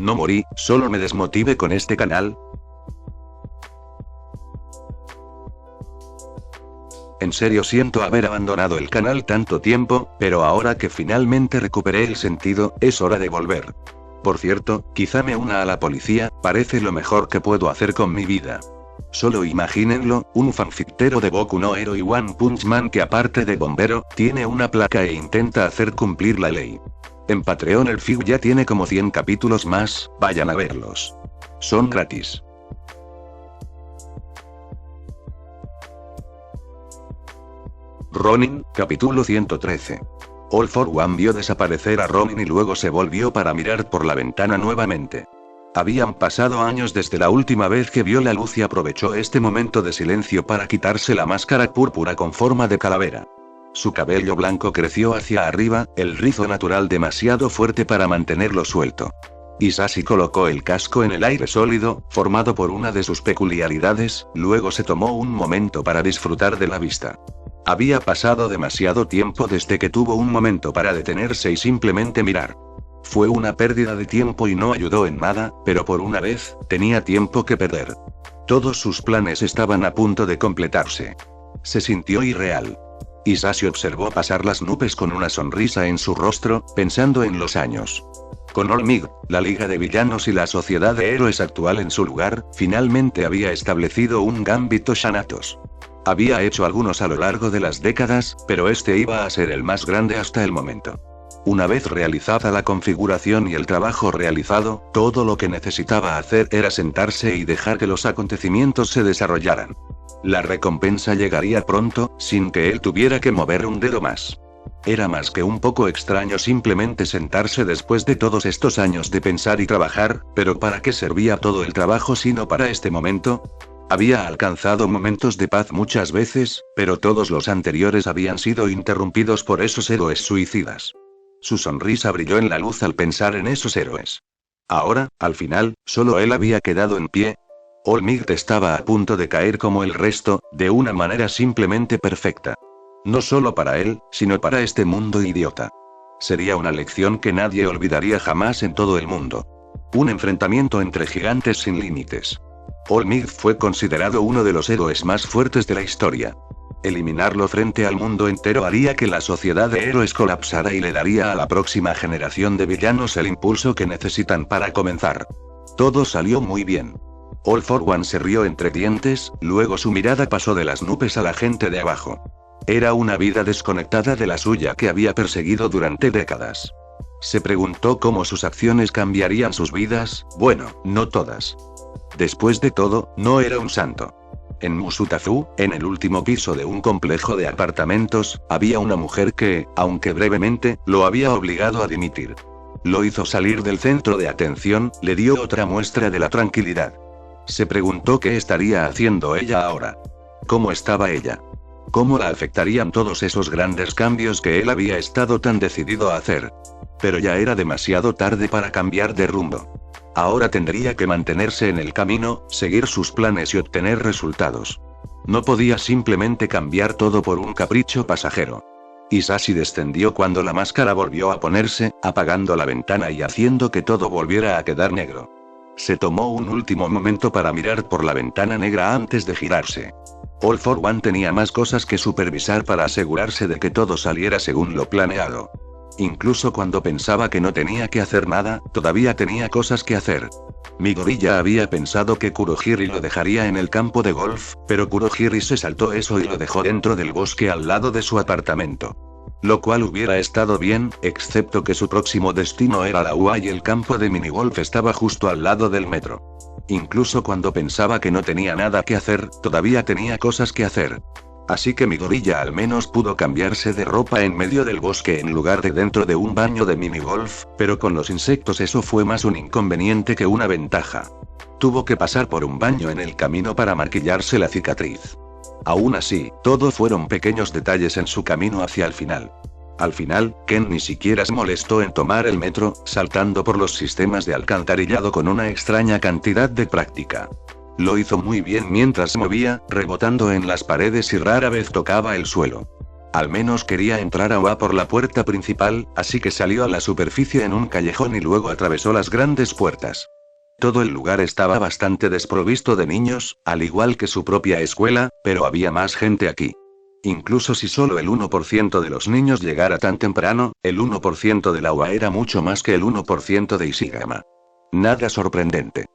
No morí, solo me desmotive con este canal. En serio siento haber abandonado el canal tanto tiempo, pero ahora que finalmente recuperé el sentido, es hora de volver. Por cierto, quizá me una a la policía, parece lo mejor que puedo hacer con mi vida. Solo imagínenlo, un fanfictero de Boku no Hero y One Punch Man que aparte de bombero, tiene una placa e intenta hacer cumplir la ley. En Patreon el FIG ya tiene como 100 capítulos más, vayan a verlos. Son gratis. Ronin, capítulo 113. All for One vio desaparecer a Ronin y luego se volvió para mirar por la ventana nuevamente. Habían pasado años desde la última vez que vio la luz y aprovechó este momento de silencio para quitarse la máscara púrpura con forma de calavera. Su cabello blanco creció hacia arriba, el rizo natural demasiado fuerte para mantenerlo suelto. Hisashi colocó el casco en el aire sólido, formado por una de sus peculiaridades, luego se tomó un momento para disfrutar de la vista. Había pasado demasiado tiempo desde que tuvo un momento para detenerse y simplemente mirar. Fue una pérdida de tiempo y no ayudó en nada, pero por una vez, tenía tiempo que perder. Todos sus planes estaban a punto de completarse. Se sintió irreal. Hisashi observó pasar las nubes con una sonrisa en su rostro, pensando en los años. Con All Might, la Liga de Villanos y la Sociedad de Héroes actual en su lugar, finalmente había establecido un Gambito Thanatos. Había hecho algunos a lo largo de las décadas, pero este iba a ser el más grande hasta el momento. Una vez realizada la configuración y el trabajo realizado, todo lo que necesitaba hacer era sentarse y dejar que los acontecimientos se desarrollaran. La recompensa llegaría pronto, sin que él tuviera que mover un dedo más. Era más que un poco extraño simplemente sentarse después de todos estos años de pensar y trabajar, pero ¿para qué servía todo el trabajo sino para este momento? Había alcanzado momentos de paz muchas veces, pero todos los anteriores habían sido interrumpidos por esos héroes suicidas. Su sonrisa brilló en la luz al pensar en esos héroes. Ahora, al final, solo él había quedado en pie. All Might estaba a punto de caer como el resto, de una manera simplemente perfecta. No solo para él, sino para este mundo idiota. Sería una lección que nadie olvidaría jamás en todo el mundo. Un enfrentamiento entre gigantes sin límites. All Might fue considerado uno de los héroes más fuertes de la historia. Eliminarlo frente al mundo entero haría que la sociedad de héroes colapsara y le daría a la próxima generación de villanos el impulso que necesitan para comenzar. Todo salió muy bien. All for One se rió entre dientes, luego su mirada pasó de las nubes a la gente de abajo. Era una vida desconectada de la suya que había perseguido durante décadas. Se preguntó cómo sus acciones cambiarían sus vidas, bueno, no todas. Después de todo, no era un santo. En Musutazu, en el último piso de un complejo de apartamentos, había una mujer que, aunque brevemente, lo había obligado a dimitir. Lo hizo salir del centro de atención, le dio otra muestra de la tranquilidad. Se preguntó qué estaría haciendo ella ahora. ¿Cómo estaba ella? ¿Cómo la afectarían todos esos grandes cambios que él había estado tan decidido a hacer? Pero ya era demasiado tarde para cambiar de rumbo. Ahora tendría que mantenerse en el camino, seguir sus planes y obtener resultados. No podía simplemente cambiar todo por un capricho pasajero. Hisashi descendió cuando la máscara volvió a ponerse, apagando la ventana y haciendo que todo volviera a quedar negro. Se tomó un último momento para mirar por la ventana negra antes de girarse. All for One tenía más cosas que supervisar para asegurarse de que todo saliera según lo planeado. Incluso cuando pensaba que no tenía que hacer nada, todavía tenía cosas que hacer. Midori ya había pensado que Kurohiri lo dejaría en el campo de golf, pero Kurohiri se saltó eso y lo dejó dentro del bosque al lado de su apartamento. Lo cual hubiera estado bien, excepto que su próximo destino era la UA y el campo de minigolf estaba justo al lado del metro. Incluso cuando pensaba que no tenía nada que hacer, todavía tenía cosas que hacer. Así que Midori ya al menos pudo cambiarse de ropa en medio del bosque en lugar de dentro de un baño de minigolf, pero con los insectos eso fue más un inconveniente que una ventaja. Tuvo que pasar por un baño en el camino para maquillarse la cicatriz. Aún así, todo fueron pequeños detalles en su camino hacia el final. Al final, Ken ni siquiera se molestó en tomar el metro, saltando por los sistemas de alcantarillado con una extraña cantidad de práctica. Lo hizo muy bien mientras se movía, rebotando en las paredes y rara vez tocaba el suelo. Al menos quería entrar a por la puerta principal, así que salió a la superficie en un callejón y luego atravesó las grandes puertas. Todo el lugar estaba bastante desprovisto de niños, al igual que su propia escuela, pero había más gente aquí. Incluso si solo el 1% de los niños llegara tan temprano, el 1% de la UA era mucho más que el 1% de Ishigama. Nada sorprendente.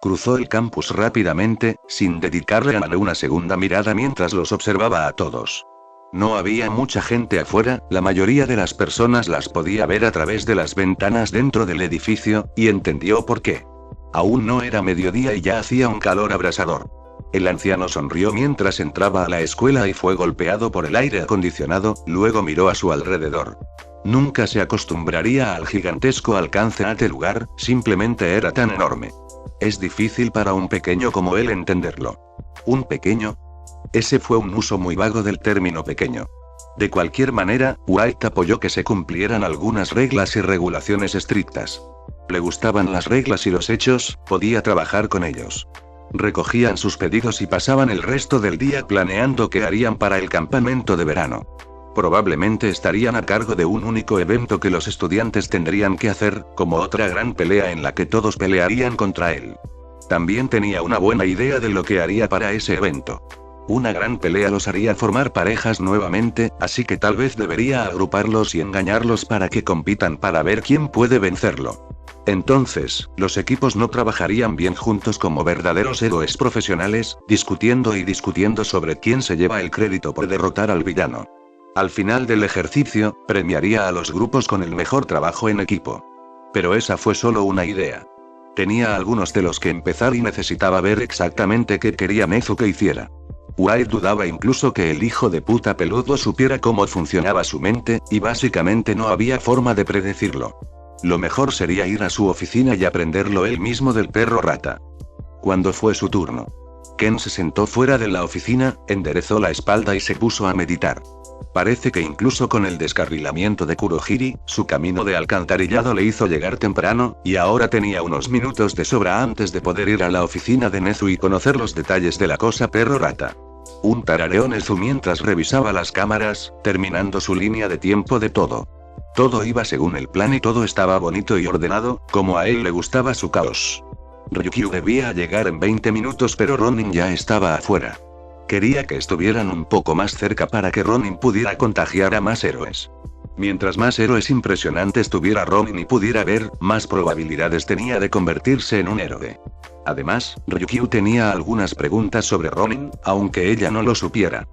Cruzó el campus rápidamente, sin dedicarle a nadie una segunda mirada mientras los observaba a todos. No había mucha gente afuera, la mayoría de las personas las podía ver a través de las ventanas dentro del edificio, y entendió por qué. Aún no era mediodía y ya hacía un calor abrasador. El anciano sonrió mientras entraba a la escuela y fue golpeado por el aire acondicionado, luego miró a su alrededor. Nunca se acostumbraría al gigantesco alcance de aquel lugar, simplemente era tan enorme. Es difícil para un pequeño como él entenderlo. ¿Un pequeño? Ese fue un uso muy vago del término pequeño. De cualquier manera, White apoyó que se cumplieran algunas reglas y regulaciones estrictas. Le gustaban las reglas y los hechos, podía trabajar con ellos. Recogían sus pedidos y pasaban el resto del día planeando qué harían para el campamento de verano. Probablemente estarían a cargo de un único evento que los estudiantes tendrían que hacer, como otra gran pelea en la que todos pelearían contra él. También tenía una buena idea de lo que haría para ese evento. Una gran pelea los haría formar parejas nuevamente, así que tal vez debería agruparlos y engañarlos para que compitan para ver quién puede vencerlo. Entonces, los equipos no trabajarían bien juntos como verdaderos héroes profesionales, discutiendo y discutiendo sobre quién se lleva el crédito por derrotar al villano. Al final del ejercicio, premiaría a los grupos con el mejor trabajo en equipo. Pero esa fue solo una idea. Tenía algunos de los que empezar y necesitaba ver exactamente qué quería Nezu que hiciera. White dudaba incluso que el hijo de puta peludo supiera cómo funcionaba su mente, y básicamente no había forma de predecirlo. Lo mejor sería ir a su oficina y aprenderlo él mismo del perro rata. Cuando fue su turno, Ken se sentó fuera de la oficina, enderezó la espalda y se puso a meditar. Parece que incluso con el descarrilamiento de Kurohiri, su camino de alcantarillado le hizo llegar temprano, y ahora tenía unos minutos de sobra antes de poder ir a la oficina de Nezu y conocer los detalles de la cosa perro rata. Un tarareó Nezu mientras revisaba las cámaras, terminando su línea de tiempo de todo. Todo iba según el plan y todo estaba bonito y ordenado, como a él le gustaba su caos. Ryukyu debía llegar en 20 minutos pero Ronin ya estaba afuera. Quería que estuvieran un poco más cerca para que Ronin pudiera contagiar a más héroes. Mientras más héroes impresionantes tuviera Ronin y pudiera ver, más probabilidades tenía de convertirse en un héroe. Además, Ryukyu tenía algunas preguntas sobre Ronin, aunque ella no lo supiera.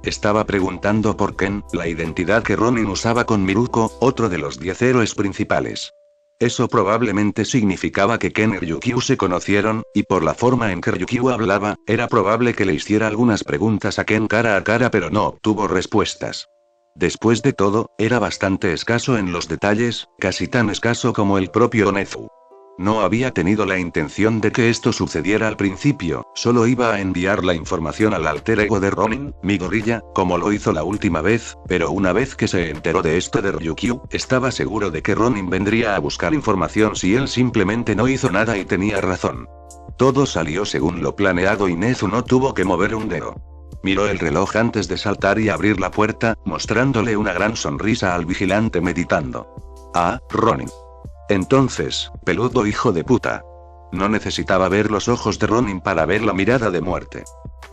Estaba preguntando por Ken, la identidad que Ronin usaba con Miruko, otro de los 10 héroes principales. Eso probablemente significaba que Ken y Ryukyu se conocieron, y por la forma en que Ryukyu hablaba, era probable que le hiciera algunas preguntas a Ken cara a cara pero no obtuvo respuestas. Después de todo, era bastante escaso en los detalles, casi tan escaso como el propio Nezu. No había tenido la intención de que esto sucediera al principio, solo iba a enviar la información al alter ego de Ronin, mi gorilla, como lo hizo la última vez, pero una vez que se enteró de esto de Ryukyu, estaba seguro de que Ronin vendría a buscar información si él simplemente no hizo nada y tenía razón. Todo salió según lo planeado y Nezu no tuvo que mover un dedo. Miró el reloj antes de saltar y abrir la puerta, mostrándole una gran sonrisa al vigilante meditando. Ah, Ronin. Entonces, peludo hijo de puta. No necesitaba ver los ojos de Ronin para ver la mirada de muerte.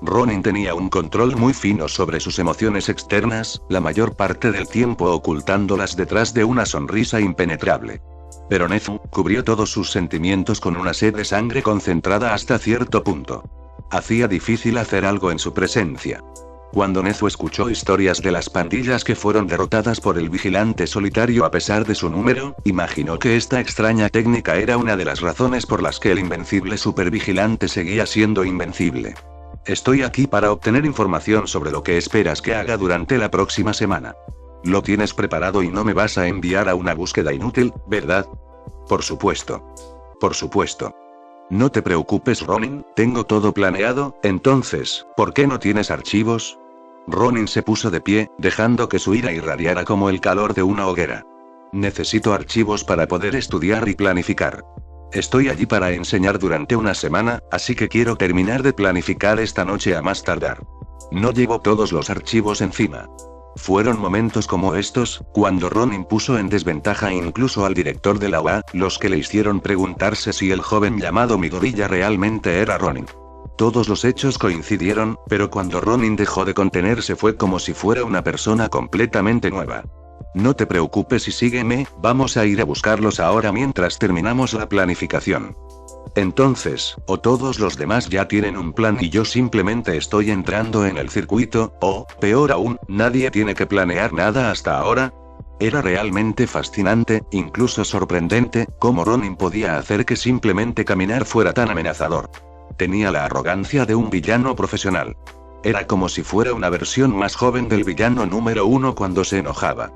Ronin tenía un control muy fino sobre sus emociones externas, la mayor parte del tiempo ocultándolas detrás de una sonrisa impenetrable. Pero Nezu cubrió todos sus sentimientos con una sed de sangre concentrada hasta cierto punto. Hacía difícil hacer algo en su presencia. Cuando Nezu escuchó historias de las pandillas que fueron derrotadas por el vigilante solitario a pesar de su número, imaginó que esta extraña técnica era una de las razones por las que el invencible supervigilante seguía siendo invencible. Estoy aquí para obtener información sobre lo que esperas que haga durante la próxima semana. Lo tienes preparado y no me vas a enviar a una búsqueda inútil, ¿verdad? Por supuesto. Por supuesto. No te preocupes, Ronin, tengo todo planeado. Entonces, ¿por qué no tienes archivos? Ronin se puso de pie, dejando que su ira irradiara como el calor de una hoguera. Necesito archivos para poder estudiar y planificar. Estoy allí para enseñar durante una semana, así que quiero terminar de planificar esta noche a más tardar. No llevo todos los archivos encima. Fueron momentos como estos, cuando Ronin puso en desventaja incluso al director de la UA, los que le hicieron preguntarse si el joven llamado Midoriya realmente era Ronin. Todos los hechos coincidieron, pero cuando Ronin dejó de contenerse fue como si fuera una persona completamente nueva. No te preocupes y sígueme, vamos a ir a buscarlos ahora mientras terminamos la planificación. Entonces, o todos los demás ya tienen un plan y yo simplemente estoy entrando en el circuito, o, peor aún, nadie tiene que planear nada hasta ahora. Era realmente fascinante, incluso sorprendente, cómo Ronin podía hacer que simplemente caminar fuera tan amenazador. Tenía la arrogancia de un villano profesional. Era como si fuera una versión más joven del villano número 1 cuando se enojaba.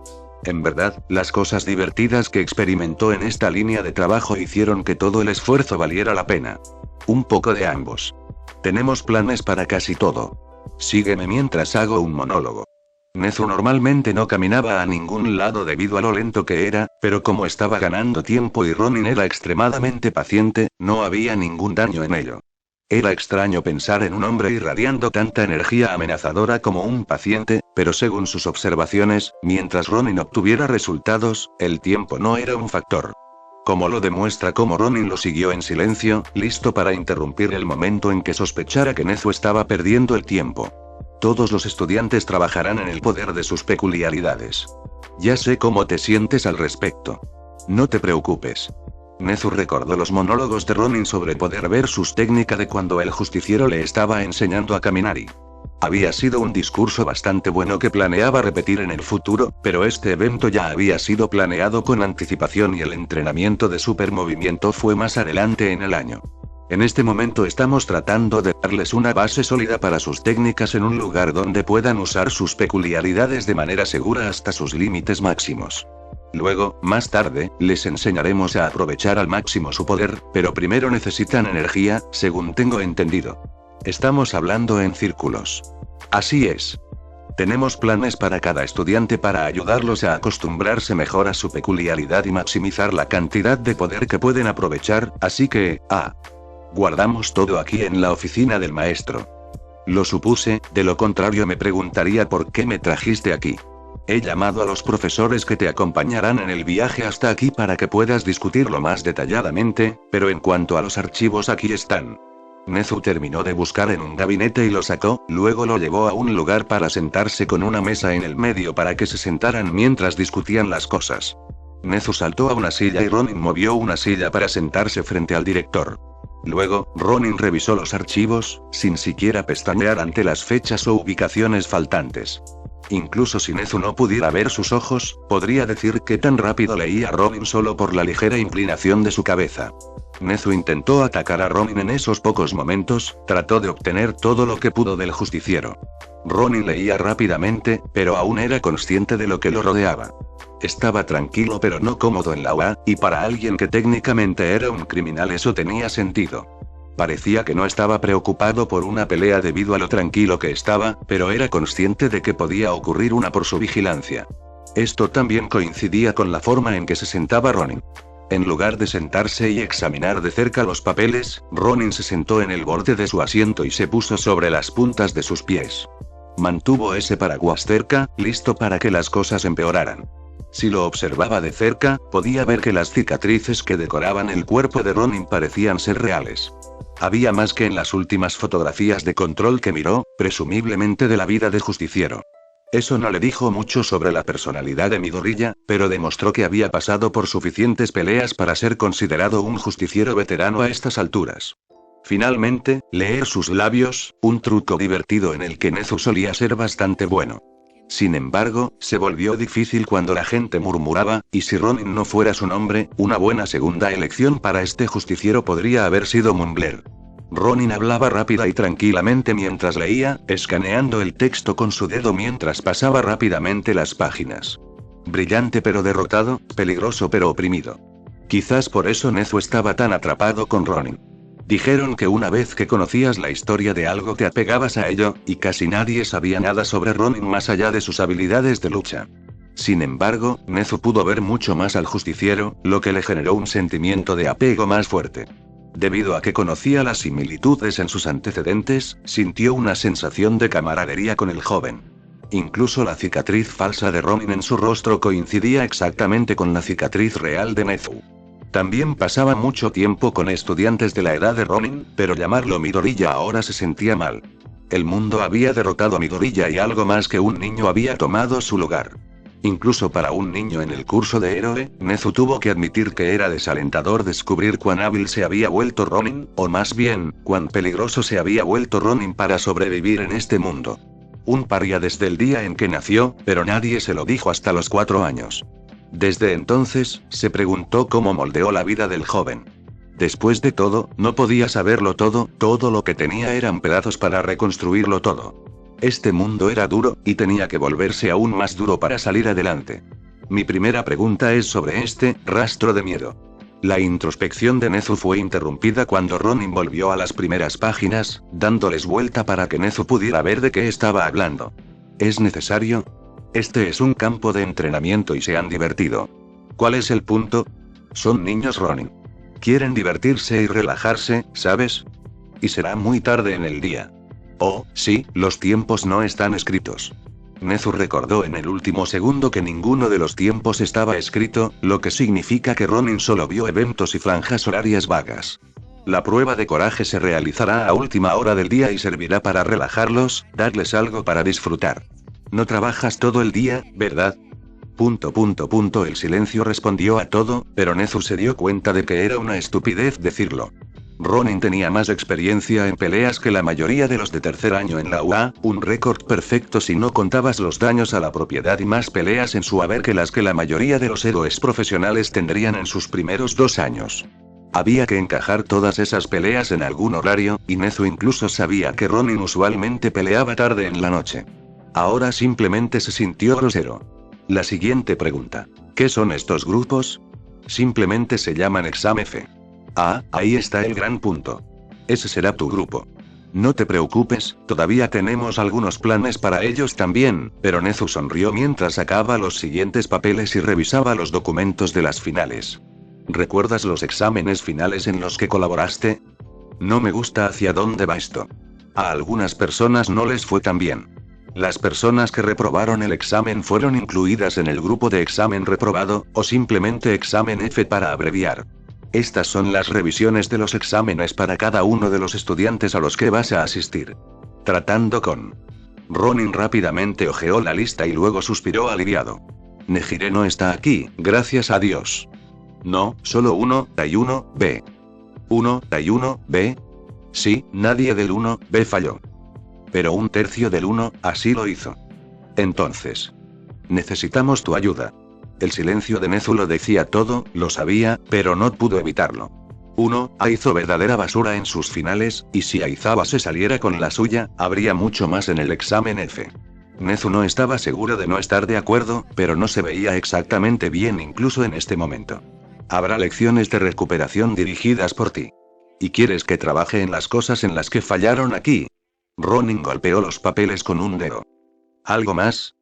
En verdad, las cosas divertidas que experimentó en esta línea de trabajo hicieron que todo el esfuerzo valiera la pena. Un poco de ambos. Tenemos planes para casi todo. Sígueme mientras hago un monólogo. Nezu normalmente no caminaba a ningún lado debido a lo lento que era, pero como estaba ganando tiempo y Ronin era extremadamente paciente, no había ningún daño en ello. Era extraño pensar en un hombre irradiando tanta energía amenazadora como un paciente, pero según sus observaciones, mientras Ronin obtuviera resultados, el tiempo no era un factor. Como lo demuestra cómo Ronin lo siguió en silencio, listo para interrumpir el momento en que sospechara que Nezu estaba perdiendo el tiempo. Todos los estudiantes trabajarán en el poder de sus peculiaridades. Ya sé cómo te sientes al respecto. No te preocupes. Nezu recordó los monólogos de Ronin sobre poder versus técnica de cuando el justiciero le estaba enseñando a caminar y... Había sido un discurso bastante bueno que planeaba repetir en el futuro, pero este evento ya había sido planeado con anticipación y el entrenamiento de supermovimiento fue más adelante en el año. En este momento estamos tratando de darles una base sólida para sus técnicas en un lugar donde puedan usar sus peculiaridades de manera segura hasta sus límites máximos. Luego, más tarde, les enseñaremos a aprovechar al máximo su poder, pero primero necesitan energía, según tengo entendido. Estamos hablando en círculos. Así es. Tenemos planes para cada estudiante para ayudarlos a acostumbrarse mejor a su peculiaridad y maximizar la cantidad de poder que pueden aprovechar, así que, guardamos todo aquí en la oficina del maestro. Lo supuse, de lo contrario me preguntaría por qué me trajiste aquí. He llamado a los profesores que te acompañarán en el viaje hasta aquí para que puedas discutirlo más detalladamente, pero en cuanto a los archivos aquí están. Nezu terminó de buscar en un gabinete y lo sacó, luego lo llevó a un lugar para sentarse con una mesa en el medio para que se sentaran mientras discutían las cosas. Nezu saltó a una silla y Ronin movió una silla para sentarse frente al director. Luego, Ronin revisó los archivos, sin siquiera pestañear ante las fechas o ubicaciones faltantes. Incluso si Nezu no pudiera ver sus ojos, podría decir que tan rápido leía Ronin solo por la ligera inclinación de su cabeza. Nezu intentó atacar a Ronin en esos pocos momentos, trató de obtener todo lo que pudo del justiciero. Ronin leía rápidamente, pero aún era consciente de lo que lo rodeaba. Estaba tranquilo pero no cómodo en la UA, y para alguien que técnicamente era un criminal eso tenía sentido. Parecía que no estaba preocupado por una pelea debido a lo tranquilo que estaba, pero era consciente de que podía ocurrir una por su vigilancia. Esto también coincidía con la forma en que se sentaba Ronin. En lugar de sentarse y examinar de cerca los papeles, Ronin se sentó en el borde de su asiento y se puso sobre las puntas de sus pies. Mantuvo ese paraguas cerca, listo para que las cosas empeoraran. Si lo observaba de cerca, podía ver que las cicatrices que decoraban el cuerpo de Ronin parecían ser reales. Había más que en las últimas fotografías de control que miró, presumiblemente de la vida de justiciero. Eso no le dijo mucho sobre la personalidad de Midoriya, pero demostró que había pasado por suficientes peleas para ser considerado un justiciero veterano a estas alturas. Finalmente, leer sus labios, un truco divertido en el que Nezu solía ser bastante bueno. Sin embargo, se volvió difícil cuando la gente murmuraba, y si Ronin no fuera su nombre, una buena segunda elección para este justiciero podría haber sido Mumbler. Ronin hablaba rápida y tranquilamente mientras leía, escaneando el texto con su dedo mientras pasaba rápidamente las páginas. Brillante pero derrotado, peligroso pero oprimido. Quizás por eso Nezu estaba tan atrapado con Ronin. Dijeron que una vez que conocías la historia de algo te apegabas a ello, y casi nadie sabía nada sobre Ronin más allá de sus habilidades de lucha. Sin embargo, Nezu pudo ver mucho más al justiciero, lo que le generó un sentimiento de apego más fuerte. Debido a que conocía las similitudes en sus antecedentes, sintió una sensación de camaradería con el joven. Incluso la cicatriz falsa de Ronin en su rostro coincidía exactamente con la cicatriz real de Nezu. También pasaba mucho tiempo con estudiantes de la edad de Ronin, pero llamarlo Midoriya ahora se sentía mal. El mundo había derrotado a Midoriya y algo más que un niño había tomado su lugar. Incluso para un niño en el curso de héroe, Nezu tuvo que admitir que era desalentador descubrir cuán hábil se había vuelto Ronin, o más bien, cuán peligroso se había vuelto Ronin para sobrevivir en este mundo. Un paria desde el día en que nació, pero nadie se lo dijo hasta los 4 años. Desde entonces, se preguntó cómo moldeó la vida del joven. Después de todo, no podía saberlo todo lo que tenía eran pedazos para reconstruirlo todo. Este mundo era duro, y tenía que volverse aún más duro para salir adelante. Mi primera pregunta es sobre este rastro de miedo. La introspección de Nezu fue interrumpida cuando Ronin volvió a las primeras páginas, dándoles vuelta para que Nezu pudiera ver de qué estaba hablando. ¿Es necesario? Este es un campo de entrenamiento y se han divertido. ¿Cuál es el punto? Son niños Ronin. Quieren divertirse y relajarse, ¿sabes? Y será muy tarde en el día. Oh, sí, los tiempos no están escritos. Nezu recordó en el último segundo que ninguno de los tiempos estaba escrito, lo que significa que Ronin solo vio eventos y franjas horarias vagas. La prueba de coraje se realizará a última hora del día y servirá para relajarlos, darles algo para disfrutar. No trabajas todo el día, ¿verdad? El silencio respondió a todo, pero Nezu se dio cuenta de que era una estupidez decirlo. Ronin tenía más experiencia en peleas que la mayoría de los de tercer año en la UA, un récord perfecto si no contabas los daños a la propiedad y más peleas en su haber que las que la mayoría de los héroes profesionales tendrían en sus primeros 2 años. Había que encajar todas esas peleas en algún horario, y Nezu incluso sabía que Ronin usualmente peleaba tarde en la noche. Ahora simplemente se sintió grosero. La siguiente pregunta. ¿Qué son estos grupos? Simplemente se llaman Exam F. Ah, ahí está el gran punto. Ese será tu grupo. No te preocupes, todavía tenemos algunos planes para ellos también, pero Nezu sonrió mientras sacaba los siguientes papeles y revisaba los documentos de las finales. ¿Recuerdas los exámenes finales en los que colaboraste? No me gusta hacia dónde va esto. A algunas personas no les fue tan bien. Las personas que reprobaron el examen fueron incluidas en el grupo de examen reprobado, o simplemente examen F para abreviar. Estas son las revisiones de los exámenes para cada uno de los estudiantes a los que vas a asistir. Tratando con... Ronin rápidamente hojeó la lista y luego suspiró aliviado. Nejire no está aquí, gracias a Dios. No, solo uno, y 1B. 1, y 1B. Sí, nadie del 1B falló. Pero 1/3 del 1, así lo hizo. Entonces. Necesitamos tu ayuda. El silencio de Nezu lo decía todo, lo sabía, pero no pudo evitarlo. 1A hizo verdadera basura en sus finales, y si Aizawa se saliera con la suya, habría mucho más en el examen F. Nezu no estaba seguro de no estar de acuerdo, pero no se veía exactamente bien incluso en este momento. Habrá lecciones de recuperación dirigidas por ti. ¿Y quieres que trabaje en las cosas en las que fallaron aquí? Ronin golpeó los papeles con un dedo. ¿Algo más?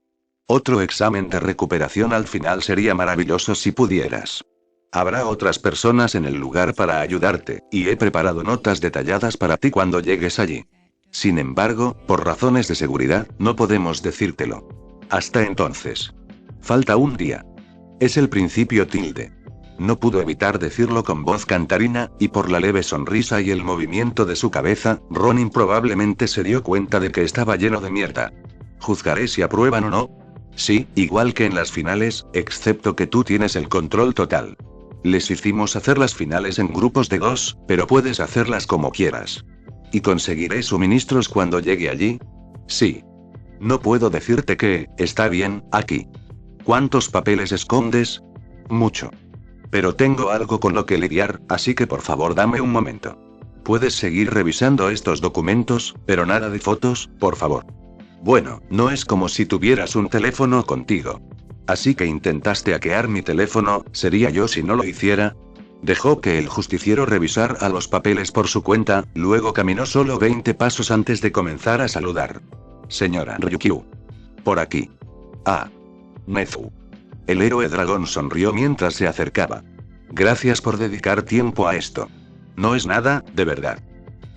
Otro examen de recuperación al final sería maravilloso si pudieras. Habrá otras personas en el lugar para ayudarte, y he preparado notas detalladas para ti cuando llegues allí. Sin embargo, por razones de seguridad, no podemos decírtelo. Hasta entonces. Falta un día. Es el principio tilde. No pudo evitar decirlo con voz cantarina, y por la leve sonrisa y el movimiento de su cabeza, Ronin probablemente se dio cuenta de que estaba lleno de mierda. Juzgaré si aprueban o no. Sí, igual que en las finales, excepto que tú tienes el control total. Les hicimos hacer las finales en grupos de 2, pero puedes hacerlas como quieras. ¿Y conseguiré suministros cuando llegue allí? Sí. No puedo decirte que, está bien, aquí. ¿Cuántos papeles escondes? Mucho. Pero tengo algo con lo que lidiar, así que por favor dame un momento. Puedes seguir revisando estos documentos, pero nada de fotos, por favor. Bueno, no es como si tuvieras un teléfono contigo. Así que intentaste hackear mi teléfono, ¿sería yo si no lo hiciera? Dejó que el justiciero revisara los papeles por su cuenta, luego caminó solo 20 pasos antes de comenzar a saludar. Señora Ryukyu. Por aquí. Ah. Nezu. El héroe dragón sonrió mientras se acercaba. Gracias por dedicar tiempo a esto. No es nada, de verdad.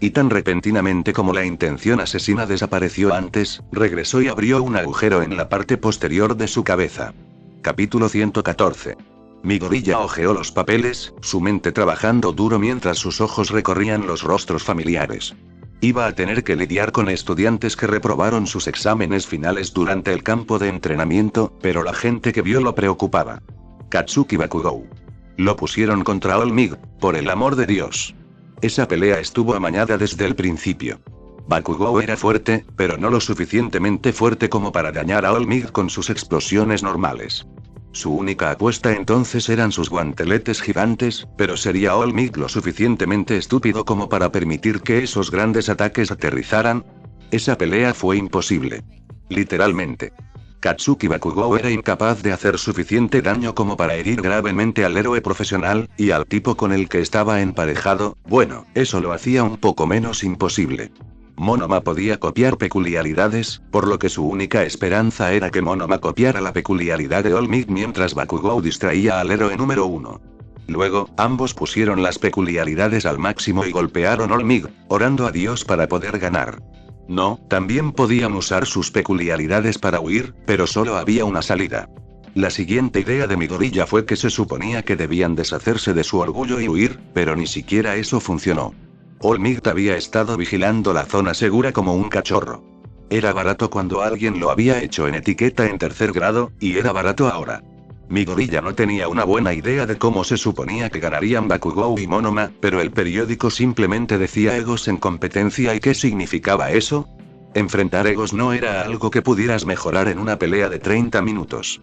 Y tan repentinamente como la intención asesina desapareció antes, regresó y abrió un agujero en la parte posterior de su cabeza. Capítulo 114. Midoriya hojeó los papeles, su mente trabajando duro mientras sus ojos recorrían los rostros familiares. Iba a tener que lidiar con estudiantes que reprobaron sus exámenes finales durante el campo de entrenamiento, pero la gente que vio lo preocupaba. Katsuki Bakugou. Lo pusieron contra All Might, por el amor de Dios. Esa pelea estuvo amañada desde el principio. Bakugou era fuerte, pero no lo suficientemente fuerte como para dañar a All Might con sus explosiones normales. Su única apuesta entonces eran sus guanteletes gigantes, pero ¿sería All Might lo suficientemente estúpido como para permitir que esos grandes ataques aterrizaran? Esa pelea fue imposible. Literalmente. Katsuki Bakugou era incapaz de hacer suficiente daño como para herir gravemente al héroe profesional, y al tipo con el que estaba emparejado, bueno, eso lo hacía un poco menos imposible. Monoma podía copiar peculiaridades, por lo que su única esperanza era que Monoma copiara la peculiaridad de All Might mientras Bakugou distraía al héroe número 1. Luego, ambos pusieron las peculiaridades al máximo y golpearon All Might, orando a Dios para poder ganar. No, también podían usar sus peculiaridades para huir, pero solo había una salida. La siguiente idea de Midoriya fue que se suponía que debían deshacerse de su orgullo y huir, pero ni siquiera eso funcionó. All Might había estado vigilando la zona segura como un cachorro. Era barato cuando alguien lo había hecho en etiqueta en tercer grado, y era barato ahora. Midoriya no tenía una buena idea de cómo se suponía que ganarían Bakugou y Monoma, pero el periódico simplemente decía egos en competencia. ¿Y qué significaba eso? Enfrentar egos no era algo que pudieras mejorar en una pelea de 30 minutos.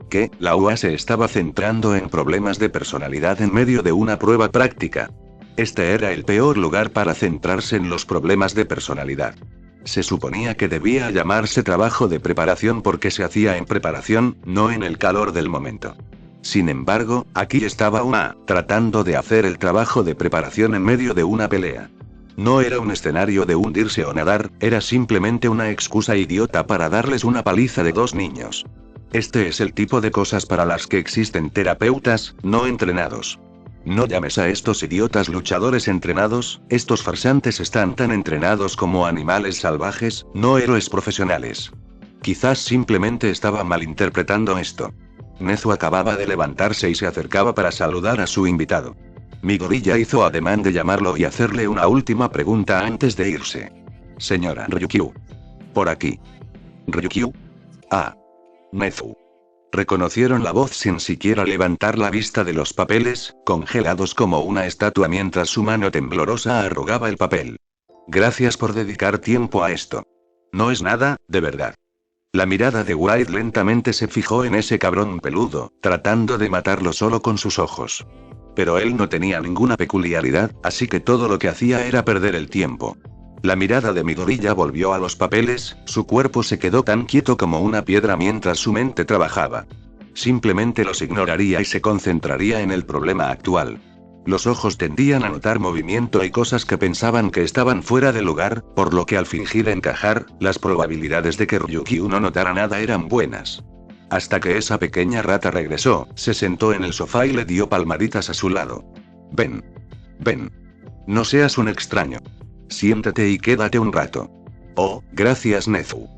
¿Qué? La UA se estaba centrando en problemas de personalidad en medio de una prueba práctica. Este era el peor lugar para centrarse en los problemas de personalidad. Se suponía que debía llamarse trabajo de preparación porque se hacía en preparación, no en el calor del momento. Sin embargo, aquí estaba UA, tratando de hacer el trabajo de preparación en medio de una pelea. No era un escenario de hundirse o nadar, era simplemente una excusa idiota para darles una paliza de 2 niños. Este es el tipo de cosas para las que existen terapeutas, no entrenados. No llames a estos idiotas luchadores entrenados, estos farsantes están tan entrenados como animales salvajes, no héroes profesionales. Quizás simplemente estaba malinterpretando esto. Nezu acababa de levantarse y se acercaba para saludar a su invitado. Midoriya hizo ademán de llamarlo y hacerle una última pregunta antes de irse. Señora Ryukyu. Por aquí. Ryukyu. Ah. Nezu. Reconocieron la voz sin siquiera levantar la vista de los papeles, congelados como una estatua mientras su mano temblorosa arrugaba el papel. Gracias por dedicar tiempo a esto. No es nada, de verdad. La mirada de White lentamente se fijó en ese cabrón peludo, tratando de matarlo solo con sus ojos. Pero él no tenía ninguna peculiaridad, así que todo lo que hacía era perder el tiempo. La mirada de Midoriya volvió a los papeles, su cuerpo se quedó tan quieto como una piedra mientras su mente trabajaba. Simplemente los ignoraría y se concentraría en el problema actual. Los ojos tendían a notar movimiento y cosas que pensaban que estaban fuera de lugar, por lo que al fingir encajar, las probabilidades de que Ryukyu no notara nada eran buenas. Hasta que esa pequeña rata regresó, se sentó en el sofá y le dio palmaditas a su lado. Ven. Ven. No seas un extraño. Siéntate y quédate un rato. Oh, gracias Nezu.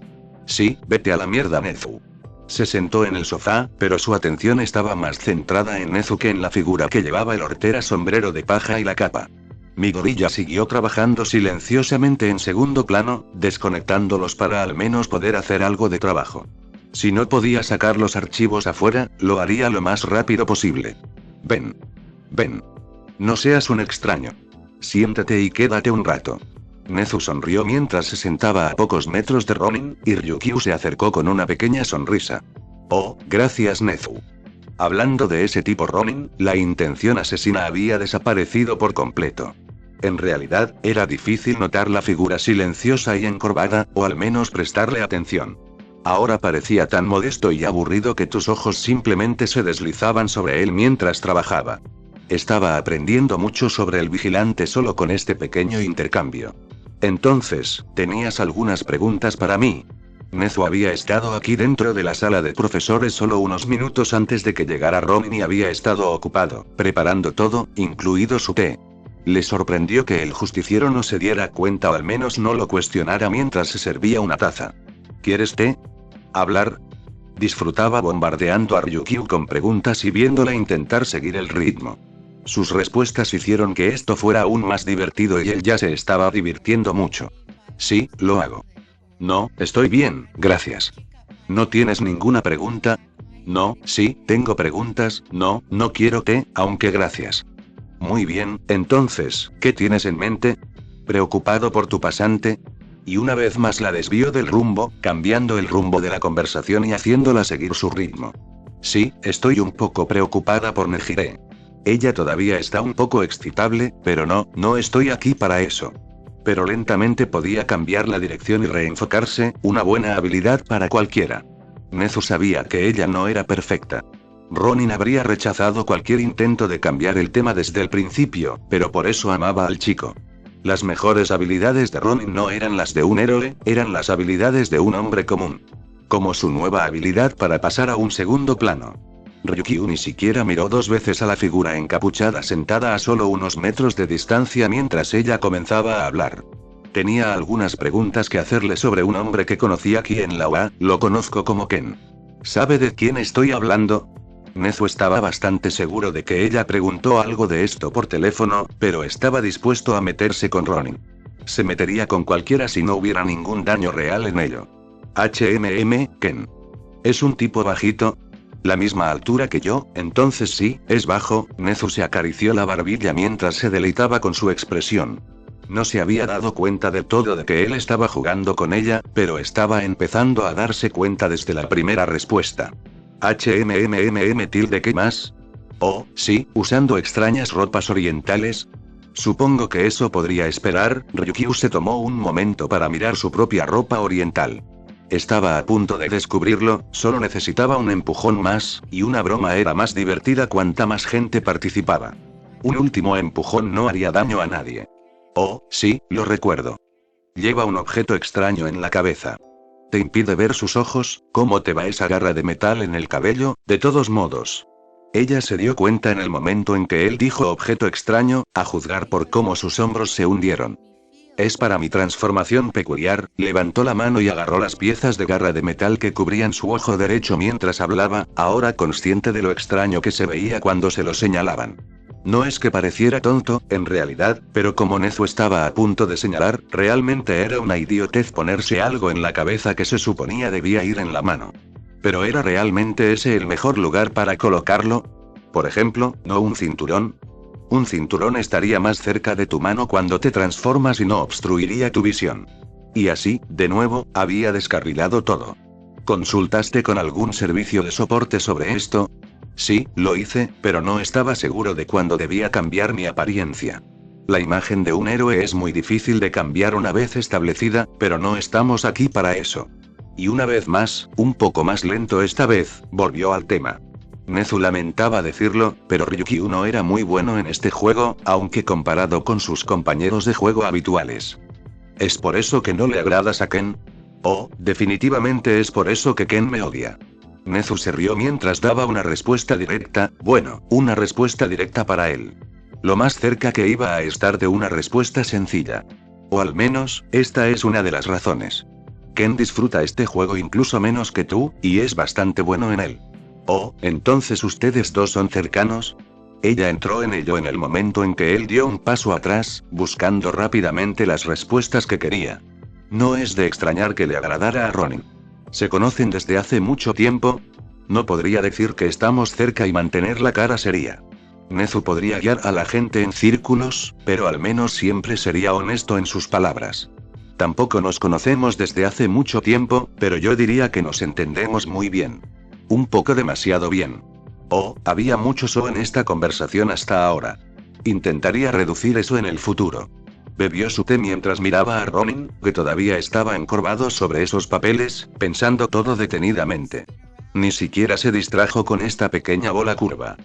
Sí, vete a la mierda Nezu. Se sentó en el sofá, pero su atención estaba más centrada en Nezu que en la figura que llevaba el hortera sombrero de paja y la capa. Midoriya siguió trabajando silenciosamente en segundo plano, desconectándolos para al menos poder hacer algo de trabajo. Si no podía sacar los archivos afuera, lo haría lo más rápido posible. Ven. Ven. No seas un extraño. Siéntate y quédate un rato. Nezu sonrió mientras se sentaba a pocos metros de Ronin, y Ryukyu se acercó con una pequeña sonrisa. Oh, gracias Nezu. Hablando de ese tipo Ronin, la intención asesina había desaparecido por completo. En realidad, era difícil notar la figura silenciosa y encorvada, o al menos prestarle atención. Ahora parecía tan modesto y aburrido que tus ojos simplemente se deslizaban sobre él mientras trabajaba. Estaba aprendiendo mucho sobre el vigilante solo con este pequeño intercambio. Entonces, ¿tenías algunas preguntas para mí? Nezu había estado aquí dentro de la sala de profesores solo unos minutos antes de que llegara Ronin y había estado ocupado, preparando todo, incluido su té. Le sorprendió que el justiciero no se diera cuenta o al menos no lo cuestionara mientras se servía una taza. ¿Quieres té? ¿Hablar? Disfrutaba bombardeando a Ryukyu con preguntas y viéndola intentar seguir el ritmo. Sus respuestas hicieron que esto fuera aún más divertido y él ya se estaba divirtiendo mucho. Sí, lo hago. No, estoy bien, gracias. ¿No tienes ninguna pregunta? No, sí, tengo preguntas, no, no quiero té, aunque gracias. Muy bien, entonces, ¿qué tienes en mente? ¿Preocupado por tu pasante? Y una vez más la desvió del rumbo, cambiando el rumbo de la conversación y haciéndola seguir su ritmo. Sí, estoy un poco preocupada por Nejire. Ella todavía está un poco excitable, pero no estoy aquí para eso. Pero lentamente podía cambiar la dirección y reenfocarse, una buena habilidad para cualquiera. Nezu sabía que ella no era perfecta. Ronin habría rechazado cualquier intento de cambiar el tema desde el principio, pero por eso amaba al chico. Las mejores habilidades de Ronin no eran las de un héroe, eran las habilidades de un hombre común. Como su nueva habilidad para pasar a un segundo plano. Ryukyu ni siquiera miró dos veces a la figura encapuchada sentada a solo unos metros de distancia mientras ella comenzaba a hablar. Tenía algunas preguntas que hacerle sobre un hombre que conocí aquí en la UA, lo conozco como Ken. ¿Sabe de quién estoy hablando? Nezu estaba bastante seguro de que ella preguntó algo de esto por teléfono, pero estaba dispuesto a meterse con Ronin. Se metería con cualquiera si no hubiera ningún daño real en ello. Ken. ¿Es un tipo bajito? La misma altura que yo, entonces sí, es bajo. Nezu se acarició la barbilla mientras se deleitaba con su expresión. No se había dado cuenta del todo de que él estaba jugando con ella, pero estaba empezando a darse cuenta desde la primera respuesta. ¿Qué más? Oh, sí, usando extrañas ropas orientales. Supongo que eso podría esperar. Ryukyu se tomó un momento para mirar su propia ropa oriental. Estaba a punto de descubrirlo, solo necesitaba un empujón más, y una broma era más divertida cuanta más gente participaba. Un último empujón no haría daño a nadie. Oh, sí, lo recuerdo. Lleva un objeto extraño en la cabeza. ¿Te impide ver sus ojos? ¿Cómo te va esa garra de metal en el cabello? De todos modos. Ella se dio cuenta en el momento en que él dijo objeto extraño, a juzgar por cómo sus hombros se hundieron. Es para mi transformación peculiar. Levantó la mano y agarró las piezas de garra de metal que cubrían su ojo derecho mientras hablaba, ahora consciente de lo extraño que se veía cuando se lo señalaban. No es que pareciera tonto, en realidad, pero como Nezu estaba a punto de señalar, realmente era una idiotez ponerse algo en la cabeza que se suponía debía ir en la mano. ¿Pero era realmente ese el mejor lugar para colocarlo? Por ejemplo, ¿no un cinturón? Un cinturón estaría más cerca de tu mano cuando te transformas y no obstruiría tu visión. Y así, de nuevo, había descarrilado todo. ¿Consultaste con algún servicio de soporte sobre esto? Sí, lo hice, pero no estaba seguro de cuándo debía cambiar mi apariencia. La imagen de un héroe es muy difícil de cambiar una vez establecida, pero no estamos aquí para eso. Y una vez más, un poco más lento esta vez, volvió al tema. Nezu lamentaba decirlo, pero Ryukyu no era muy bueno en este juego, aunque comparado con sus compañeros de juego habituales. ¿Es por eso que no le agradas a Ken? Oh, definitivamente es por eso que Ken me odia. Nezu se rió mientras daba una respuesta directa, bueno, una respuesta directa para él. Lo más cerca que iba a estar de una respuesta sencilla. O al menos, esta es una de las razones. Ken disfruta este juego incluso menos que tú, y es bastante bueno en él. Oh, ¿entonces ustedes dos son cercanos? Ella entró en ello en el momento en que él dio un paso atrás, buscando rápidamente las respuestas que quería. No es de extrañar que le agradara a Ronin. ¿Se conocen desde hace mucho tiempo? No podría decir que estamos cerca y mantener la cara seria. Nezu podría guiar a la gente en círculos, pero al menos siempre sería honesto en sus palabras. Tampoco nos conocemos desde hace mucho tiempo, pero yo diría que nos entendemos muy bien. Un poco demasiado bien. Oh, había mucho so en esta conversación hasta ahora. Intentaría reducir eso en el futuro. Bebió su té mientras miraba a Ronin, que todavía estaba encorvado sobre esos papeles, pensando todo detenidamente. Ni siquiera se distrajo con esta pequeña bola curva.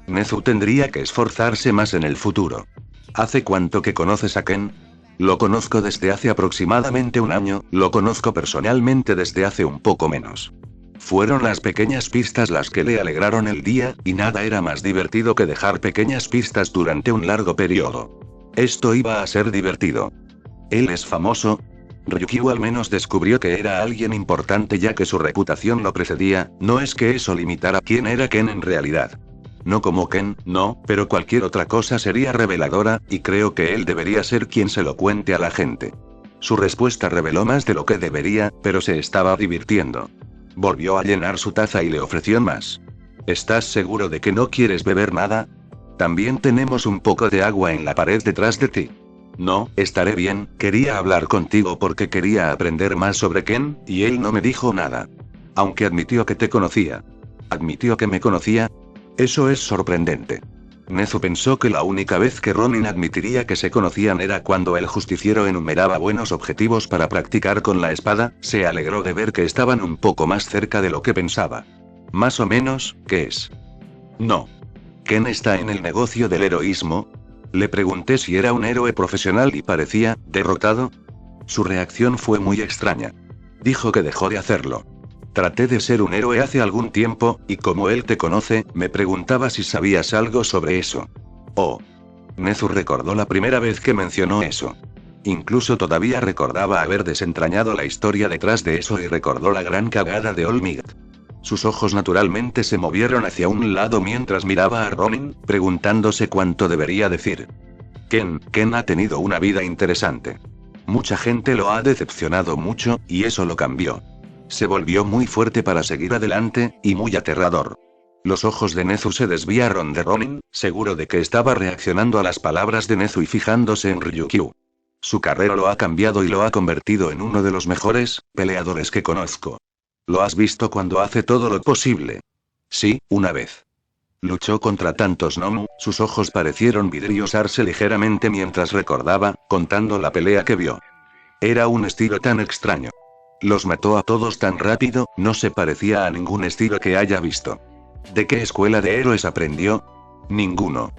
Nezu tendría que esforzarse más en el futuro. ¿Hace cuánto que conoces a Ken? Lo conozco desde hace aproximadamente un año, lo conozco personalmente desde hace un poco menos. Fueron las pequeñas pistas las que le alegraron el día, y nada era más divertido que dejar pequeñas pistas durante un largo periodo. Esto iba a ser divertido. ¿Él es famoso? Ryukyu al menos descubrió que era alguien importante ya que su reputación lo precedía, no es que eso limitara quién era Ken en realidad. No como Ken, no, pero cualquier otra cosa sería reveladora, y creo que él debería ser quien se lo cuente a la gente. Su respuesta reveló más de lo que debería, pero se estaba divirtiendo. Volvió a llenar su taza y le ofreció más. ¿Estás seguro de que no quieres beber nada? También tenemos un poco de agua en la pared detrás de ti. No, estaré bien, quería hablar contigo porque quería aprender más sobre Ken, y él no me dijo nada. Aunque admitió que te conocía. ¿Admitió que me conocía? Eso es sorprendente. Nezu pensó que la única vez que Ronin admitiría que se conocían era cuando el justiciero enumeraba buenos objetivos para practicar con la espada. Se alegró de ver que estaban un poco más cerca de lo que pensaba. Más o menos, ¿qué es? No. ¿Ken está en el negocio del heroísmo? Le pregunté si era un héroe profesional y parecía derrotado. Su reacción fue muy extraña. Dijo que dejó de hacerlo. Traté de ser un héroe hace algún tiempo, y como él te conoce, me preguntaba si sabías algo sobre eso. Oh. Nezu recordó la primera vez que mencionó eso. Incluso todavía recordaba haber desentrañado la historia detrás de eso y recordó la gran cagada de Olmigt. Sus ojos naturalmente se movieron hacia un lado mientras miraba a Ronin, preguntándose cuánto debería decir. Ken ha tenido una vida interesante. Mucha gente lo ha decepcionado mucho, y eso lo cambió. Se volvió muy fuerte para seguir adelante, y muy aterrador. Los ojos de Nezu se desviaron de Ronin, seguro de que estaba reaccionando a las palabras de Nezu y fijándose en Ryukyu. Su carrera lo ha cambiado y lo ha convertido en uno de los mejores peleadores que conozco. ¿Lo has visto cuando hace todo lo posible? Sí, una vez. Luchó contra tantos Nomu, sus ojos parecieron vidriosarse ligeramente mientras recordaba, contando la pelea que vio. Era un estilo tan extraño. Los mató a todos tan rápido, no se parecía a ningún estilo que haya visto. ¿De qué escuela de héroes aprendió? Ninguno.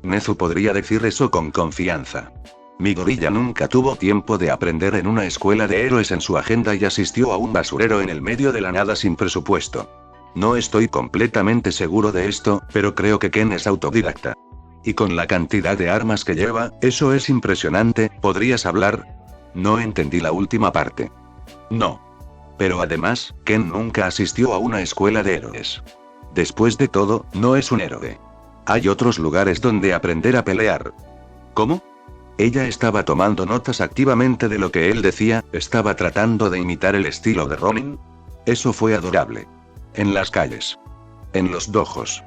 Nezu podría decir eso con confianza. Mi gorilla nunca tuvo tiempo de aprender en una escuela de héroes en su agenda y asistió a un basurero en el medio de la nada sin presupuesto. No estoy completamente seguro de esto, pero creo que Ken es autodidacta. Y con la cantidad de armas que lleva, eso es impresionante. ¿Podrías hablar? No entendí la última parte. No. Pero además, Ken nunca asistió a una escuela de héroes. Después de todo, no es un héroe. Hay otros lugares donde aprender a pelear. ¿Cómo? Ella estaba tomando notas activamente de lo que él decía, estaba tratando de imitar el estilo de Ronin. Eso fue adorable. En las calles. En los dojos.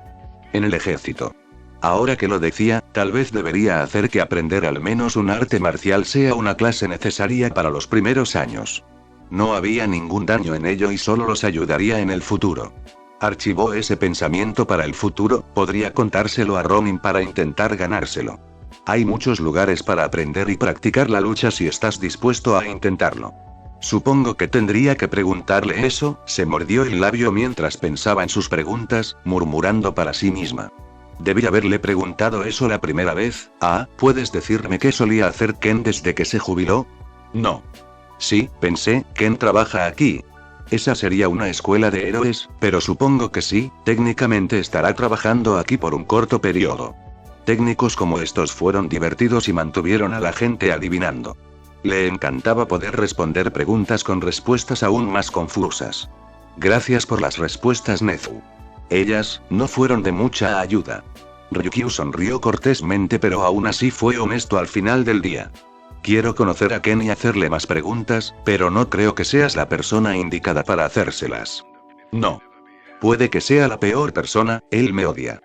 En el ejército. Ahora que lo decía, tal vez debería hacer que aprender al menos un arte marcial sea una clase necesaria para los primeros años. No había ningún daño en ello y solo los ayudaría en el futuro. Archivó ese pensamiento para el futuro, podría contárselo a Ronin para intentar ganárselo. Hay muchos lugares para aprender y practicar la lucha si estás dispuesto a intentarlo. Supongo que tendría que preguntarle eso. Se mordió el labio mientras pensaba en sus preguntas, murmurando para sí misma. Debí haberle preguntado eso la primera vez. ¿Puedes decirme qué solía hacer Ken desde que se jubiló? No. Sí, pensé, Ken trabaja aquí. Esa sería una escuela de héroes, pero supongo que sí, técnicamente estará trabajando aquí por un corto periodo. Técnicos como estos fueron divertidos y mantuvieron a la gente adivinando. Le encantaba poder responder preguntas con respuestas aún más confusas. Gracias por las respuestas, Nezu. Ellas no fueron de mucha ayuda. Ryukyu sonrió cortésmente, pero aún así fue honesto al final del día. Quiero conocer a Ken y hacerle más preguntas, pero no creo que seas la persona indicada para hacérselas. No. Puede que sea la peor persona, él me odia.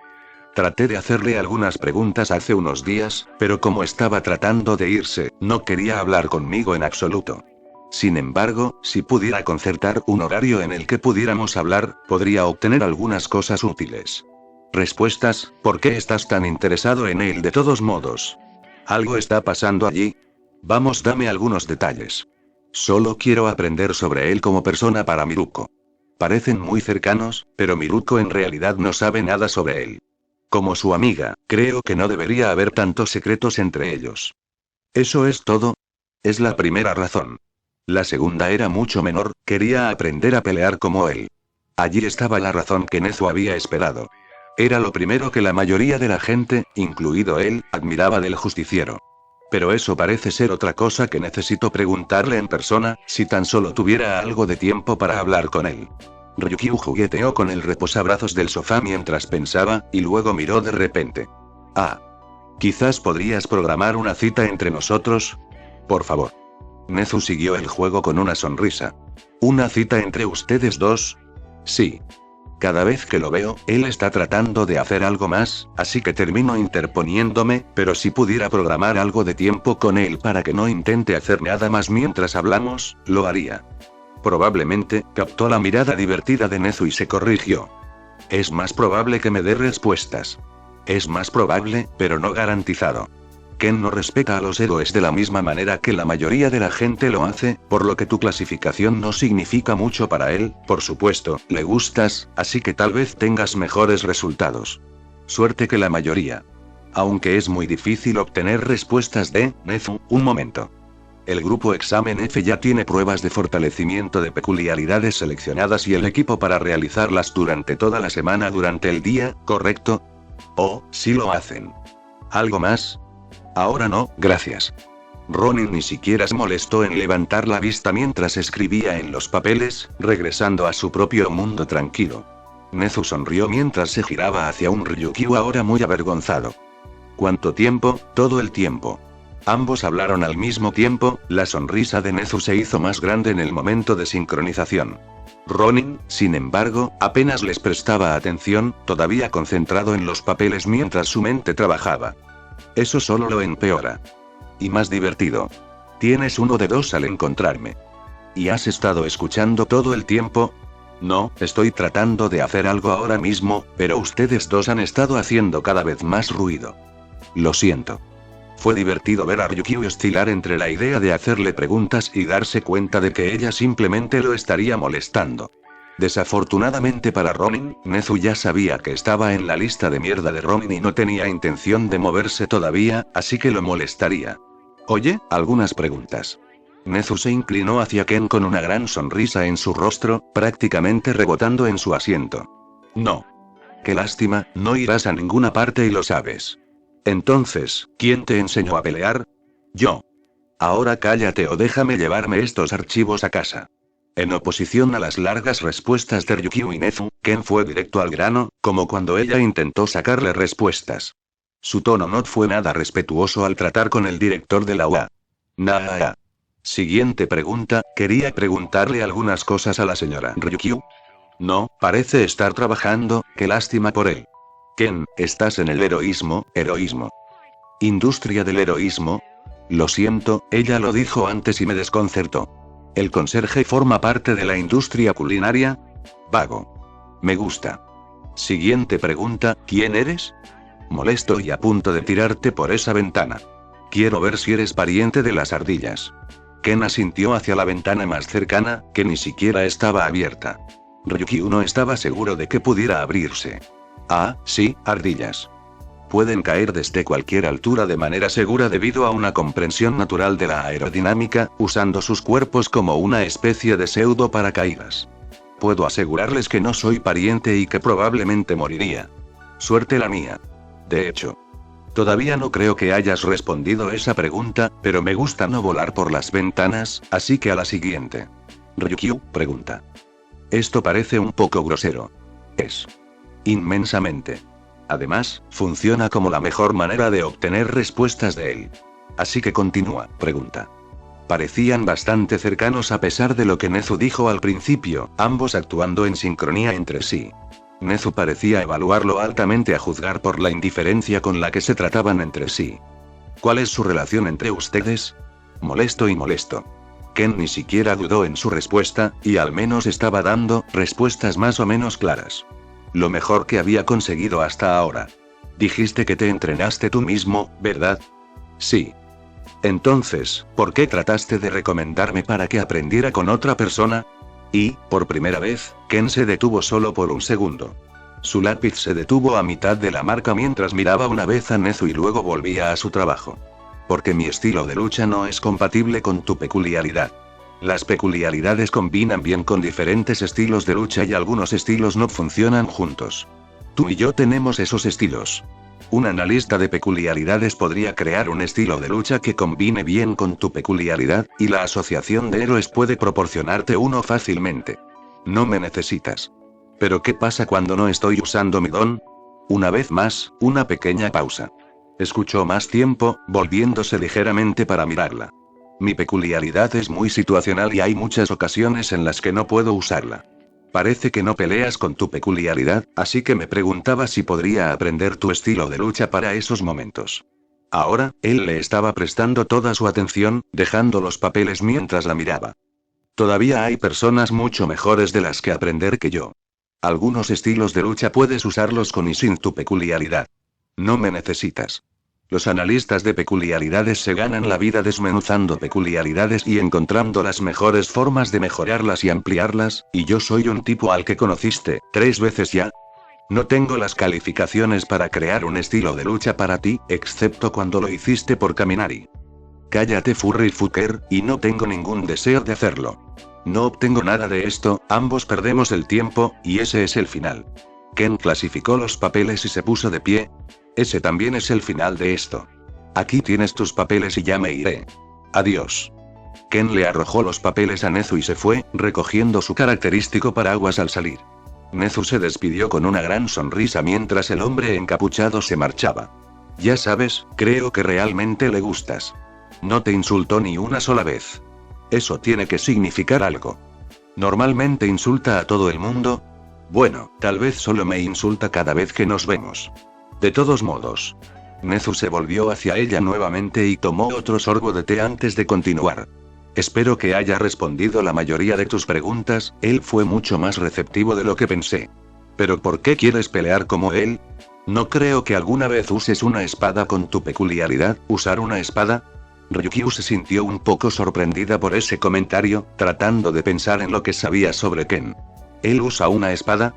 Traté de hacerle algunas preguntas hace unos días, pero como estaba tratando de irse, no quería hablar conmigo en absoluto. Sin embargo, si pudiera concertar un horario en el que pudiéramos hablar, podría obtener algunas cosas útiles. Respuestas. ¿Por qué estás tan interesado en él de todos modos? ¿Algo está pasando allí? Vamos, dame algunos detalles. Solo quiero aprender sobre él como persona para Miruko. Parecen muy cercanos, pero Miruko en realidad no sabe nada sobre él. Como su amiga, creo que no debería haber tantos secretos entre ellos. ¿Eso es todo? Es la primera razón. La segunda era mucho menor, quería aprender a pelear como él. Allí estaba la razón que Nezu había esperado. Era lo primero que la mayoría de la gente, incluido él, admiraba del justiciero. Pero eso parece ser otra cosa que necesito preguntarle en persona, si tan solo tuviera algo de tiempo para hablar con él. Ryukyu jugueteó con el reposabrazos del sofá mientras pensaba, y luego miró de repente. Ah. Quizás podrías programar una cita entre nosotros. Por favor. Nezu siguió el juego con una sonrisa. ¿Una cita entre ustedes dos? Sí. Cada vez que lo veo, él está tratando de hacer algo más, así que termino interponiéndome, pero si pudiera programar algo de tiempo con él para que no intente hacer nada más mientras hablamos, lo haría. Probablemente, captó la mirada divertida de Nezu y se corrigió. Es más probable que me dé respuestas. Es más probable, pero no garantizado. Ken no respeta a los héroes de la misma manera que la mayoría de la gente lo hace, por lo que tu clasificación no significa mucho para él, por supuesto, le gustas, así que tal vez tengas mejores resultados. Suerte que la mayoría. Aunque es muy difícil obtener respuestas de Nezu, un momento. El grupo Examen F ya tiene pruebas de fortalecimiento de peculiaridades seleccionadas y el equipo para realizarlas durante toda la semana durante el día, ¿correcto? Oh, sí lo hacen. ¿Algo más? Ahora no, gracias. Ronin ni siquiera se molestó en levantar la vista mientras escribía en los papeles, regresando a su propio mundo tranquilo. Nezu sonrió mientras se giraba hacia un Ryukyu ahora muy avergonzado. ¿Cuánto tiempo? Todo el tiempo. Ambos hablaron al mismo tiempo, la sonrisa de Nezu se hizo más grande en el momento de sincronización. Ronin, sin embargo, apenas les prestaba atención, todavía concentrado en los papeles mientras su mente trabajaba. Eso solo lo empeora. Y más divertido. Tienes uno de dos al encontrarme. ¿Y has estado escuchando todo el tiempo? No, estoy tratando de hacer algo ahora mismo, pero ustedes dos han estado haciendo cada vez más ruido. Lo siento. Fue divertido ver a Ryukyu oscilar entre la idea de hacerle preguntas y darse cuenta de que ella simplemente lo estaría molestando. Desafortunadamente para Ronin, Nezu ya sabía que estaba en la lista de mierda de Ronin y no tenía intención de moverse todavía, así que lo molestaría. Oye, algunas preguntas. Nezu se inclinó hacia Ken con una gran sonrisa en su rostro, prácticamente rebotando en su asiento. No. Qué lástima, no irás a ninguna parte y lo sabes. Entonces, ¿quién te enseñó a pelear? Yo. Ahora cállate o déjame llevarme estos archivos a casa. En oposición a las largas respuestas de Ryukyu y Nezu, Ken fue directo al grano, como cuando ella intentó sacarle respuestas. Su tono no fue nada respetuoso al tratar con el director de la UA. Nada. Siguiente pregunta, quería preguntarle algunas cosas a la señora Ryukyu. No, parece estar trabajando, qué lástima por él. Ken, estás en el heroísmo. ¿Industria del heroísmo? Lo siento, ella lo dijo antes y me desconcertó. ¿El conserje forma parte de la industria culinaria? Vago. Me gusta. Siguiente pregunta, ¿quién eres? Molesto y a punto de tirarte por esa ventana. Quiero ver si eres pariente de las ardillas. Ken asintió hacia la ventana más cercana, que ni siquiera estaba abierta. Ryukyu no estaba seguro de que pudiera abrirse. Ah, sí, ardillas. Pueden caer desde cualquier altura de manera segura debido a una comprensión natural de la aerodinámica, usando sus cuerpos como una especie de pseudo paracaídas. Puedo asegurarles que no soy pariente y que probablemente moriría. Suerte la mía. De hecho, todavía no creo que hayas respondido esa pregunta, pero me gusta no volar por las ventanas, así que a la siguiente. Ryukyu pregunta. Esto parece un poco grosero. Es. Inmensamente. Además, funciona como la mejor manera de obtener respuestas de él. Así que continúa, pregunta. Parecían bastante cercanos a pesar de lo que Nezu dijo al principio, ambos actuando en sincronía entre sí. Nezu parecía evaluarlo altamente a juzgar por la indiferencia con la que se trataban entre sí. ¿Cuál es su relación entre ustedes? Molesto y molesto. Ken ni siquiera dudó en su respuesta, y al menos estaba dando respuestas más o menos claras. Lo mejor que había conseguido hasta ahora. Dijiste que te entrenaste tú mismo, ¿verdad? Sí. Entonces, ¿por qué trataste de recomendarme para que aprendiera con otra persona? Y, por primera vez, Ken se detuvo solo por un segundo. Su lápiz se detuvo a mitad de la marca mientras miraba una vez a Nezu y luego volvía a su trabajo. Porque mi estilo de lucha no es compatible con tu peculiaridad. Las peculiaridades combinan bien con diferentes estilos de lucha y algunos estilos no funcionan juntos. Tú y yo tenemos esos estilos. Un analista de peculiaridades podría crear un estilo de lucha que combine bien con tu peculiaridad, y la asociación de héroes puede proporcionarte uno fácilmente. No me necesitas. ¿Pero qué pasa cuando no estoy usando mi don? Una vez más, una pequeña pausa. Escuchó más tiempo, volviéndose ligeramente para mirarla. Mi peculiaridad es muy situacional y hay muchas ocasiones en las que no puedo usarla. Parece que no peleas con tu peculiaridad, así que me preguntaba si podría aprender tu estilo de lucha para esos momentos. Ahora, él le estaba prestando toda su atención, dejando los papeles mientras la miraba. Todavía hay personas mucho mejores de las que aprender que yo. Algunos estilos de lucha puedes usarlos con y sin tu peculiaridad. No me necesitas. Los analistas de peculiaridades se ganan la vida desmenuzando peculiaridades y encontrando las mejores formas de mejorarlas y ampliarlas, y yo soy un tipo al que conociste 3 veces ya. No tengo las calificaciones para crear un estilo de lucha para ti, excepto cuando lo hiciste por Kaminari. Cállate Furry Fucker, y no tengo ningún deseo de hacerlo. No obtengo nada de esto, ambos perdemos el tiempo, y ese es el final. Ken clasificó los papeles y se puso de pie. Ese también es el final de esto. Aquí tienes tus papeles y ya me iré. Adiós. Ken le arrojó los papeles a Nezu y se fue, recogiendo su característico paraguas al salir. Nezu se despidió con una gran sonrisa mientras el hombre encapuchado se marchaba. Ya sabes, creo que realmente le gustas. No te insultó ni una sola vez. Eso tiene que significar algo. Normalmente insulta a todo el mundo. Bueno, tal vez solo me insulta cada vez que nos vemos. De todos modos. Nezu se volvió hacia ella nuevamente y tomó otro sorbo de té antes de continuar. Espero que haya respondido la mayoría de tus preguntas, él fue mucho más receptivo de lo que pensé. ¿Pero por qué quieres pelear como él? No creo que alguna vez uses una espada con tu peculiaridad, ¿usar una espada? Ryukyu se sintió un poco sorprendida por ese comentario, tratando de pensar en lo que sabía sobre Ken. ¿Él usa una espada?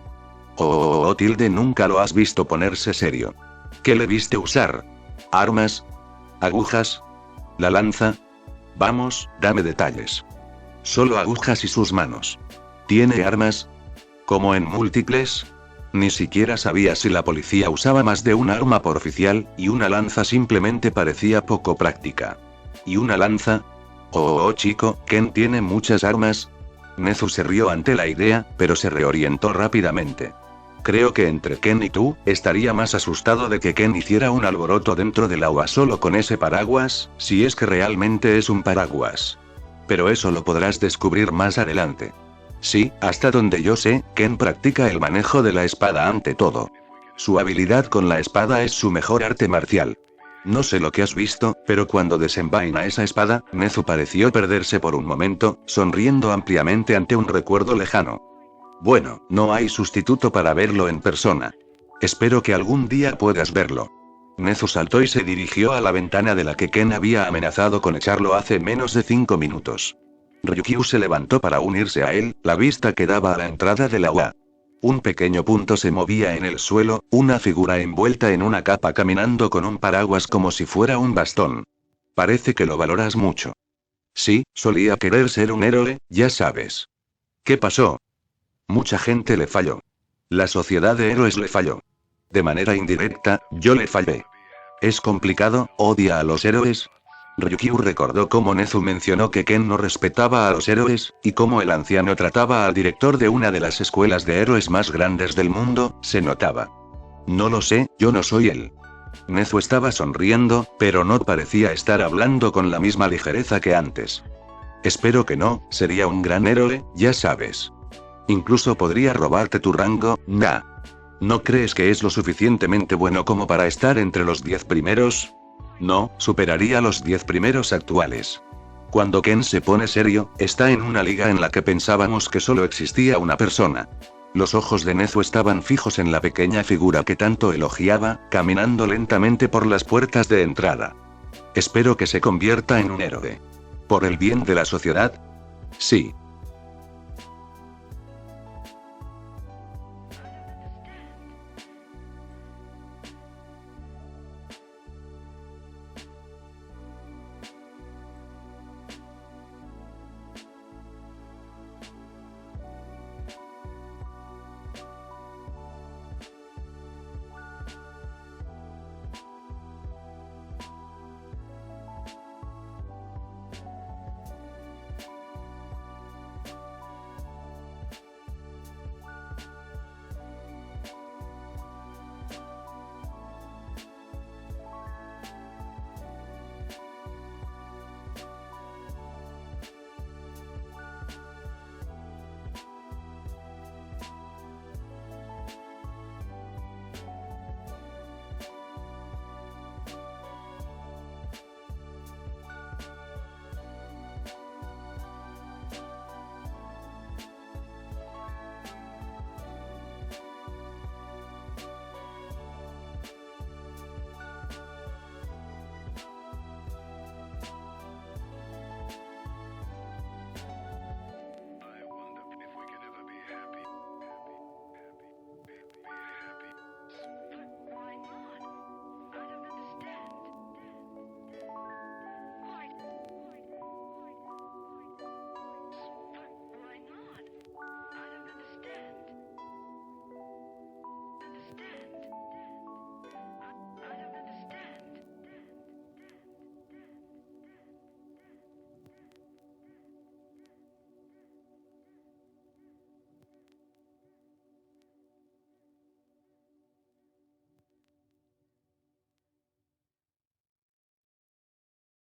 Tilde, nunca lo has visto ponerse serio. ¿Qué le viste usar? ¿Armas? ¿Agujas? ¿La lanza? Vamos, dame detalles. Solo agujas y sus manos. ¿Tiene armas? ¿Como en múltiples? Ni siquiera sabía si la policía usaba más de un arma por oficial, y una lanza simplemente parecía poco práctica. ¿Y una lanza? Chico, Ken tiene muchas armas. Nezu se rió ante la idea, pero se reorientó rápidamente. Creo que entre Ken y tú, estaría más asustado de que Ken hiciera un alboroto dentro del agua solo con ese paraguas, si es que realmente es un paraguas. Pero eso lo podrás descubrir más adelante. Sí, hasta donde yo sé, Ken practica el manejo de la espada ante todo. Su habilidad con la espada es su mejor arte marcial. No sé lo que has visto, pero cuando desenvaina esa espada, Nezu pareció perderse por un momento, sonriendo ampliamente ante un recuerdo lejano. Bueno, no hay sustituto para verlo en persona. Espero que algún día puedas verlo. Nezu saltó y se dirigió a la ventana de la que Ken había amenazado con echarlo hace menos de 5 minutos. Ryukyu se levantó para unirse a él, la vista quedaba a la entrada de la UA. Un pequeño punto se movía en el suelo, una figura envuelta en una capa caminando con un paraguas como si fuera un bastón. Parece que lo valoras mucho. Sí, solía querer ser un héroe, ya sabes. ¿Qué pasó? Mucha gente le falló. La sociedad de héroes le falló. De manera indirecta, yo le fallé. ¿Es complicado? ¿Odia a los héroes? Ryukyu recordó cómo Nezu mencionó que Ken no respetaba a los héroes, y cómo el anciano trataba al director de una de las escuelas de héroes más grandes del mundo, se notaba. No lo sé, yo no soy él. Nezu estaba sonriendo, pero no parecía estar hablando con la misma ligereza que antes. Espero que no, sería un gran héroe, ya sabes. Incluso podría robarte tu rango, nah. ¿No crees que es lo suficientemente bueno como para estar entre los 10 primeros? No, superaría los 10 primeros actuales. Cuando Ken se pone serio, está en una liga en la que pensábamos que solo existía una persona. Los ojos de Nezu estaban fijos en la pequeña figura que tanto elogiaba, caminando lentamente por las puertas de entrada. Espero que se convierta en un héroe. ¿Por el bien de la sociedad? Sí.